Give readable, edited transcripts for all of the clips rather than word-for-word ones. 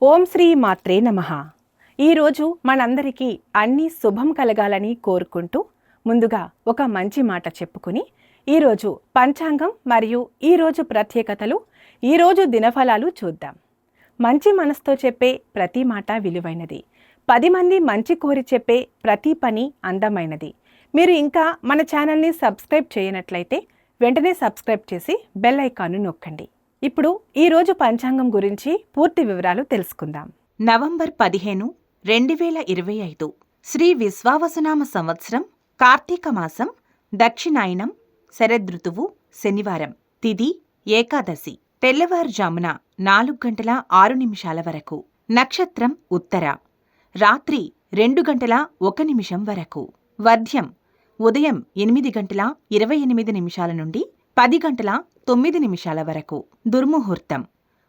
ఓం శ్రీ మాత్రే నమః. ఈరోజు మనందరికీ అన్ని శుభం కలగాలని కోరుకుంటూ ముందుగా ఒక మంచి మాట చెప్పుకుని ఈరోజు పంచాంగం మరియు ఈరోజు ప్రత్యేకతలు, ఈరోజు దినఫలాలు చూద్దాం. మంచి మనసుతో చెప్పే ప్రతి మాట విలువైనది. 10 మంది మంచి కోరి చెప్పే ప్రతి పని అందమైనది. మీరు ఇంకా మన ఛానల్ని సబ్స్క్రైబ్ చేయనట్లయితే వెంటనే సబ్స్క్రైబ్ చేసి బెల్ ఐకాన్ను నొక్కండి. ఇప్పుడు ఈరోజు పంచాంగం గురించి పూర్తి వివరాలు తెలుసుకుందాం. నవంబర్ 15, 2025 శ్రీ విశ్వావసునామ సంవత్సరం కార్తీక మాసం దక్షిణాయనం శరదృతువు శనివారం తిథి ఏకాదశి తెల్లవారుజామున 4:06 వరకు నక్షత్రం ఉత్తర రాత్రి 2:01 వరకు వర్ధ్యం ఉదయం 8:28 నుండి 10:09 వరకు దుర్ముహూర్తం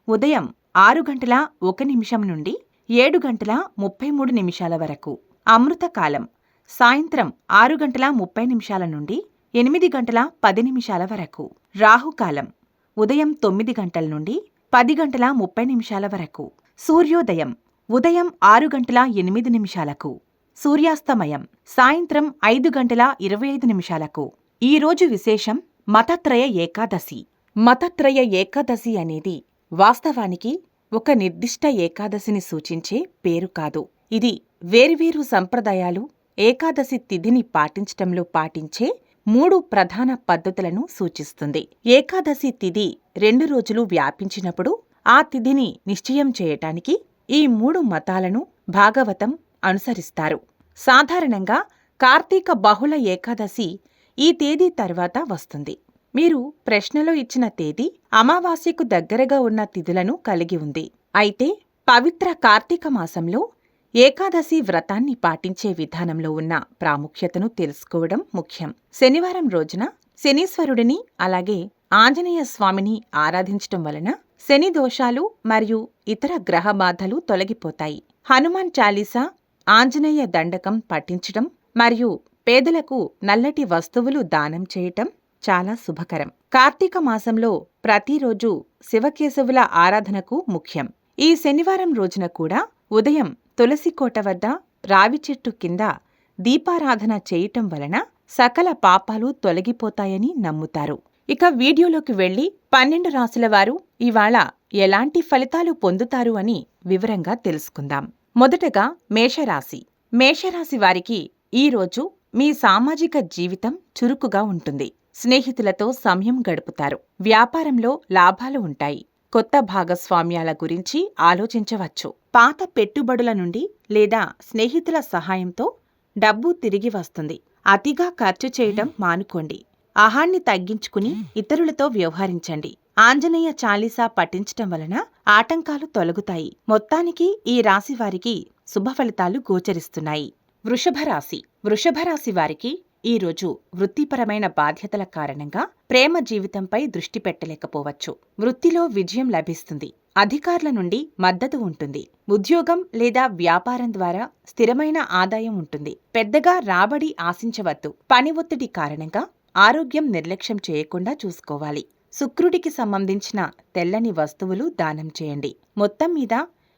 ఉదయం 6:01 నుండి 7:33 వరకు అమృతకాలం సాయంత్రం 6:30 నుండి 8:10 వరకు రాహుకాలం ఉదయం 9 నుండి 10:30 వరకు సూర్యోదయం ఉదయం 6:08 సూర్యాస్తమయం సాయంత్రం 5:25 ఈరోజు విశేషం మతత్రయ ఏకాదశి. మతత్రయ ఏకాదశి అనేది వాస్తవానికి ఒక నిర్దిష్ట ఏకాదశిని సూచించే పేరు కాదు. ఇది వేర్వేరు సంప్రదాయాలు ఏకాదశి తిథిని పాటించటంలో పాటించే 3 ప్రధాన పద్ధతులను సూచిస్తుంది. ఏకాదశి తిథి 2 రోజులు వ్యాపించినప్పుడు ఆ తిథిని నిశ్చయం చేయటానికి ఈ 3 మతాలను భాగవతం అనుసరిస్తారు. సాధారణంగా కార్తీక బహుళ ఏకాదశి ఈ తేదీ తర్వాత వస్తుంది. మీరు ప్రశ్నలో ఇచ్చిన తేదీ అమావాస్యకు దగ్గరగా ఉన్న తిథులను కలిగి ఉంది. అయితే పవిత్ర కార్తీక మాసంలో ఏకాదశి వ్రతాన్ని పాటించే విధానంలో ఉన్న ప్రాముఖ్యతను తెలుసుకోవడం ముఖ్యం. శనివారం రోజున శనీశ్వరుడిని అలాగే ఆంజనేయ స్వామిని ఆరాధించటం వలన శని దోషాలు మరియు ఇతర గ్రహ బాధలు తొలగిపోతాయి. హనుమాన్ చాలీసా, ఆంజనేయ దండకం పఠించటం మరియు పేదలకు నల్లటి వస్తువులు దానం చేయటం చాలా శుభకరం. కార్తీక మాసంలో ప్రతిరోజు శివకేశవుల ఆరాధనకు ముఖ్యం. ఈ శనివారం రోజున కూడా ఉదయం తులసికోట వద్ద రావి చెట్టు కింద దీపారాధన చేయటం వలన సకల పాపాలు తొలగిపోతాయని నమ్ముతారు. ఇక వీడియోలోకి వెళ్లి 12 రాశుల వారు ఇవాళ ఎలాంటి ఫలితాలు పొందుతారు అని వివరంగా తెలుసుకుందాం. మొదటగా మేషరాశి. మేషరాశి వారికి ఈరోజు మీ సామాజిక జీవితం చురుకుగా ఉంటుంది. స్నేహితులతో సమయం గడుపుతారు. వ్యాపారంలో లాభాలు ఉంటాయి. కొత్త భాగస్వామ్యాల గురించి ఆలోచించవచ్చు. పాత పెట్టుబడుల నుండి లేదా స్నేహితుల సహాయంతో డబ్బు తిరిగి వస్తుంది. అతిగా ఖర్చు చేయడం మానుకోండి. ఆహాన్ని తగ్గించుకుని ఇతరులతో వ్యవహరించండి. ఆంజనేయ చాలీసా పఠించటం వలన ఆటంకాలు తొలగుతాయి. మొత్తానికి ఈ రాశి వారికి శుభ ఫలితాలు గోచరిస్తున్నాయి. వృషభరాశి. వృషభరాశి వారికి ఈరోజు వృత్తిపరమైన బాధ్యతల కారణంగా ప్రేమ జీవితంపై దృష్టి పెట్టలేకపోవచ్చు. వృత్తిలో విజయం లభిస్తుంది. అధికారుల నుండి మద్దతు ఉంటుంది. ఉద్యోగం లేదా వ్యాపారం ద్వారా స్థిరమైన ఆదాయం ఉంటుంది. పెద్దగా రాబడి ఆశించవద్దు. పని ఒత్తిడి కారణంగా ఆరోగ్యం నిర్లక్ష్యం చేయకుండా చూసుకోవాలి. శుక్రుడికి సంబంధించిన తెల్లని వస్తువులు దానం చేయండి. మొత్తం మీద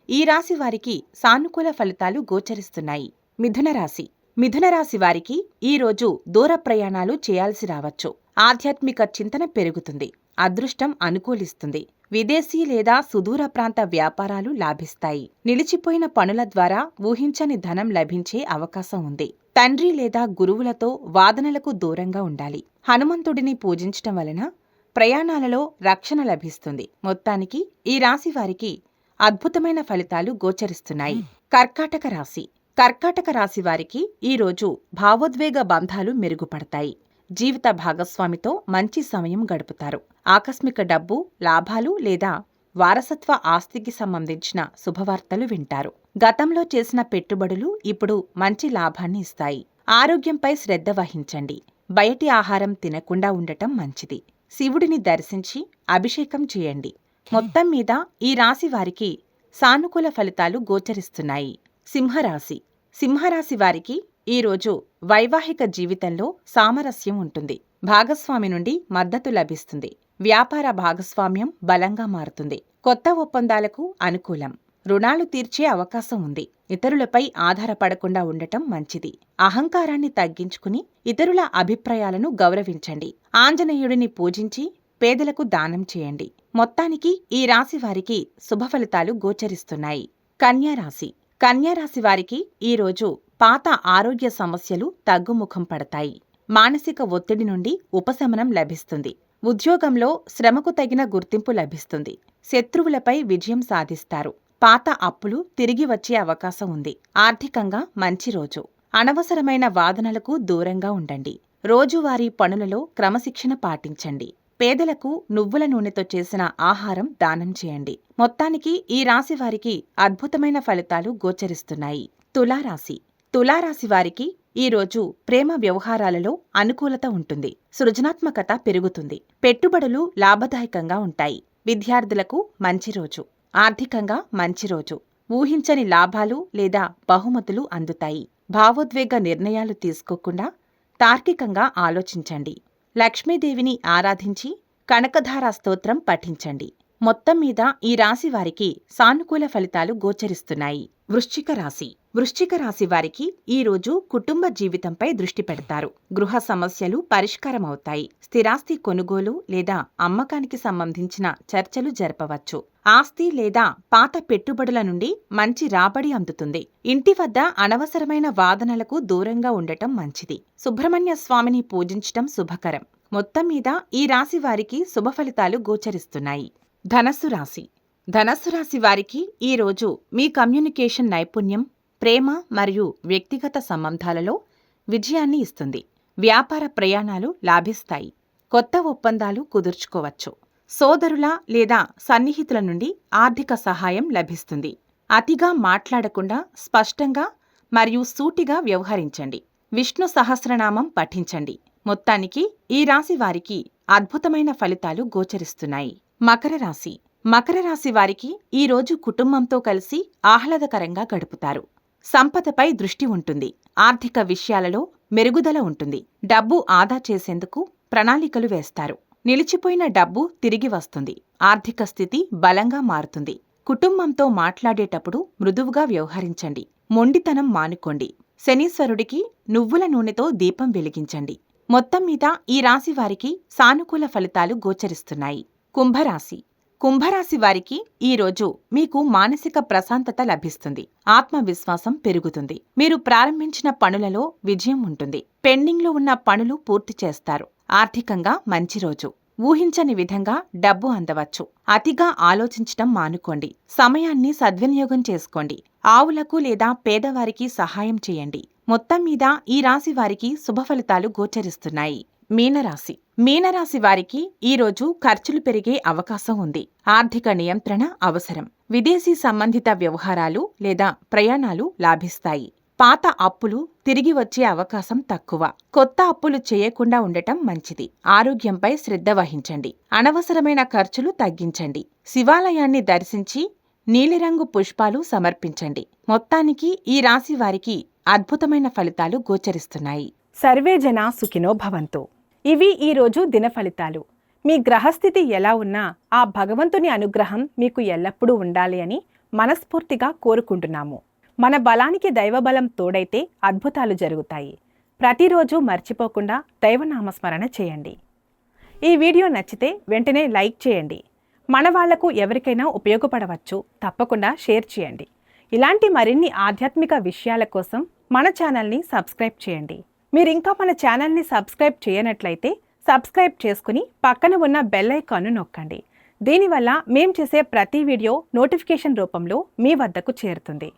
ఈ రాశి వారికి సానుకూల ఫలితాలు గోచరిస్తున్నాయి. మిథునరాశి. మిథునరాశి వారికి ఈరోజు దూర ప్రయాణాలు చేయాల్సి రావచ్చు. ఆధ్యాత్మిక చింతన పెరుగుతుంది. అదృష్టం అనుకూలిస్తుంది. విదేశీ లేదా సుదూర ప్రాంత వ్యాపారాలు లాభిస్తాయి. నిలిచిపోయిన పనుల ద్వారా ఊహించని ధనం లభించే అవకాశం ఉంది. తండ్రి లేదా గురువులతో వాదనలకు దూరంగా ఉండాలి. హనుమంతుడిని పూజించటం వలన ప్రయాణాలలో రక్షణ లభిస్తుంది. మొత్తానికి ఈ రాశి వారికి అద్భుతమైన ఫలితాలు గోచరిస్తున్నాయి. కర్కాటక రాశి. కర్కాటక రాశి వారికి ఈరోజు భావోద్వేగ బంధాలు మెరుగుపడతాయి. జీవిత భాగస్వామితో మంచి సమయం గడుపుతారు. ఆకస్మిక డబ్బు లాభాలు లేదా వారసత్వ ఆస్తికి సంబంధించిన శుభవార్తలు వింటారు. గతంలో చేసిన పెట్టుబడులు ఇప్పుడు మంచి లాభాన్ని ఇస్తాయి. ఆరోగ్యంపై శ్రద్ధ వహించండి. బయటి ఆహారం తినకుండా ఉండటం మంచిది. శివుడిని దర్శించి అభిషేకం చేయండి. మొత్తం మీద ఈ రాశి వారికి సానుకూల ఫలితాలు గోచరిస్తున్నాయి. సింహరాశి. సింహరాశి వారికి ఈరోజు వైవాహిక జీవితంలో సామరస్యం ఉంటుంది. భాగస్వామి నుండి మద్దతు లభిస్తుంది. వ్యాపార భాగస్వామ్యం బలంగా మారుతుంది. కొత్త ఒప్పందాలకు అనుకూలం. రుణాలు తీర్చే అవకాశం ఉంది. ఇతరులపై ఆధారపడకుండా ఉండటం మంచిది. అహంకారాన్ని తగ్గించుకుని ఇతరుల అభిప్రాయాలను గౌరవించండి. ఆంజనేయుడిని పూజించి పేదలకు దానం చేయండి. మొత్తానికి ఈ రాశి వారికి శుభ ఫలితాలు గోచరిస్తున్నాయి. కన్యారాశి. కన్యారాశి వారికి ఈరోజు పాత ఆరోగ్య సమస్యలు తగ్గుముఖం పడతాయి. మానసిక ఒత్తిడి నుండి ఉపశమనం లభిస్తుంది. ఉద్యోగంలో శ్రమకు తగిన గుర్తింపు లభిస్తుంది. శత్రువులపై విజయం సాధిస్తారు. పాత అప్పులు తిరిగి వచ్చే అవకాశం ఉంది. ఆర్థికంగా మంచి రోజు. అనవసరమైన వాదనలకు దూరంగా ఉండండి. రోజువారీ పనులలో క్రమశిక్షణ పాటించండి. పేదలకు నువ్వుల నూనెతో చేసిన ఆహారం దానం చేయండి. మొత్తానికి ఈ రాశి వారికి అద్భుతమైన ఫలితాలు గోచరిస్తున్నాయి. తులారాశి. తులారాశి వారికి ఈరోజు ప్రేమ వ్యవహారాలలో అనుకూలత ఉంటుంది. సృజనాత్మకత పెరుగుతుంది. పెట్టుబడులు లాభదాయకంగా ఉంటాయి. విద్యార్థులకు మంచి రోజు. ఆర్థికంగా మంచి రోజు. ఊహించని లాభాలు లేదా బహుమతులు అందుతాయి. భావోద్వేగ నిర్ణయాలు తీసుకోకుండా తార్కికంగా ఆలోచించండి. లక్ష్మీదేవిని ఆరాధించి కనకధార స్తోత్రం పఠించండి. మొత్తం మీద ఈ రాశి వారికి సానుకూల ఫలితాలు గోచరిస్తున్నాయి. వృశ్చిక రాశి. వృశ్చిక రాశి వారికి ఈరోజు కుటుంబ జీవితంపై దృష్టి పెడతారు. గృహ సమస్యలు పరిష్కారమవుతాయి. స్థిరాస్తి కొనుగోలు లేదా అమ్మకానికి సంబంధించిన చర్చలు జరపవచ్చు. ఆస్తి లేదా పాత పెట్టుబడుల నుండి మంచి రాబడి అందుతుంది. ఇంటి వద్ద అనవసరమైన వాదనలకు దూరంగా ఉండటం మంచిది. సుబ్రహ్మణ్య స్వామిని పూజించటం శుభకరం. మొత్తం మీద ఈ రాశి వారికి శుభ ఫలితాలు గోచరిస్తున్నాయి. ధనస్సు రాశి. ధనస్సు రాశి వారికి ఈరోజు మీ కమ్యూనికేషన్ నైపుణ్యం ప్రేమ మరియు వ్యక్తిగత సంబంధాలలో విజయాన్ని ఇస్తుంది. వ్యాపార ప్రయాణాలు లాభిస్తాయి. కొత్త ఒప్పందాలు కుదుర్చుకోవచ్చు. సోదరుల లేదా సన్నిహితుల నుండి ఆర్థిక సహాయం లభిస్తుంది. అతిగా మాట్లాడకుండా స్పష్టంగా మరియు సూటిగా వ్యవహరించండి. విష్ణు సహస్రనామం పఠించండి. మొత్తానికి ఈ రాశి వారికి అద్భుతమైన ఫలితాలు గోచరిస్తున్నాయి. మకర రాశి. మకర రాశి వారికి ఈరోజు కుటుంబంతో కలిసి ఆహ్లాదకరంగా గడుపుతారు. సంపదపై దృష్టి ఉంటుంది. ఆర్థిక విషయాలలో మెరుగుదల ఉంటుంది. డబ్బు ఆదా చేసేందుకు ప్రణాళికలు వేస్తారు. నిలిచిపోయిన డబ్బు తిరిగి వస్తుంది. ఆర్థిక స్థితి బలంగా మారుతుంది. కుటుంబంతో మాట్లాడేటప్పుడు మృదువుగా వ్యవహరించండి. మొండితనం మానుకోండి. శనీశ్వరుడికి నువ్వుల నూనెతో దీపం వెలిగించండి. మొత్తం మీద ఈ రాశి వారికి సానుకూల ఫలితాలు గోచరిస్తున్నాయి. కుంభరాశి. కుంభరాశి వారికి ఈరోజు మీకు మానసిక ప్రశాంతత లభిస్తుంది. ఆత్మవిశ్వాసం పెరుగుతుంది. మీరు ప్రారంభించిన పనులలో విజయం ఉంటుంది. పెండింగ్లో ఉన్న పనులు పూర్తి చేస్తారు. ఆర్థికంగా మంచి రోజు. ఊహించని విధంగా డబ్బు అందవచ్చు. అతిగా ఆలోచించటం మానుకోండి. సమయాన్ని సద్వినియోగం చేసుకోండి. ఆవులకు లేదా పేదవారికి సహాయం చేయండి. మొత్తం మీద ఈ రాశి వారికి శుభ ఫలితాలు గోచరిస్తున్నాయి. మీనరాశి. మీనరాశి వారికి ఈరోజు ఖర్చులు పెరిగే అవకాశం ఉంది. ఆర్థిక నియంత్రణ అవసరం. విదేశీ సంబంధిత వ్యవహారాలు లేదా ప్రయాణాలు లాభిస్తాయి. పాత అప్పులు తిరిగి వచ్చే అవకాశం తక్కువ. కొత్త అప్పులు చేయకుండా ఉండటం మంచిది. ఆరోగ్యంపై శ్రద్ధ వహించండి. అనవసరమైన ఖర్చులు తగ్గించండి. శివాలయాన్ని దర్శించి నీలిరంగు పుష్పాలు సమర్పించండి. మొత్తానికి ఈ రాశి వారికి అద్భుతమైన ఫలితాలు గోచరిస్తున్నాయి. సర్వే జనా సుఖినో భవంతు. ఇవి ఈరోజు దిన ఫలితాలు. మీ గ్రహస్థితి ఎలా ఉన్నా ఆ భగవంతుని అనుగ్రహం మీకు ఎల్లప్పుడూ ఉండాలి అని మనస్ఫూర్తిగా కోరుకుంటున్నాము. మన బలానికి దైవబలం తోడైతే అద్భుతాలు జరుగుతాయి. ప్రతిరోజు మర్చిపోకుండా దైవనామస్మరణ చేయండి. ఈ వీడియో నచ్చితే వెంటనే లైక్ చేయండి. మన వాళ్లకు ఎవరికైనా ఉపయోగపడవచ్చు. తప్పకుండా షేర్ చేయండి. ఇలాంటి మరిన్ని ఆధ్యాత్మిక విషయాల కోసం మన ఛానల్ని సబ్స్క్రైబ్ చేయండి. మీరింకా మన ఛానల్ని సబ్స్క్రైబ్ చేయనట్లయితే సబ్స్క్రైబ్ చేసుకుని పక్కన ఉన్న బెల్ ఐకాన్ను నొక్కండి. దీనివల్ల మేం చేసే ప్రతి వీడియో నోటిఫికేషన్ రూపంలో మీ వద్దకు చేరుతుంది.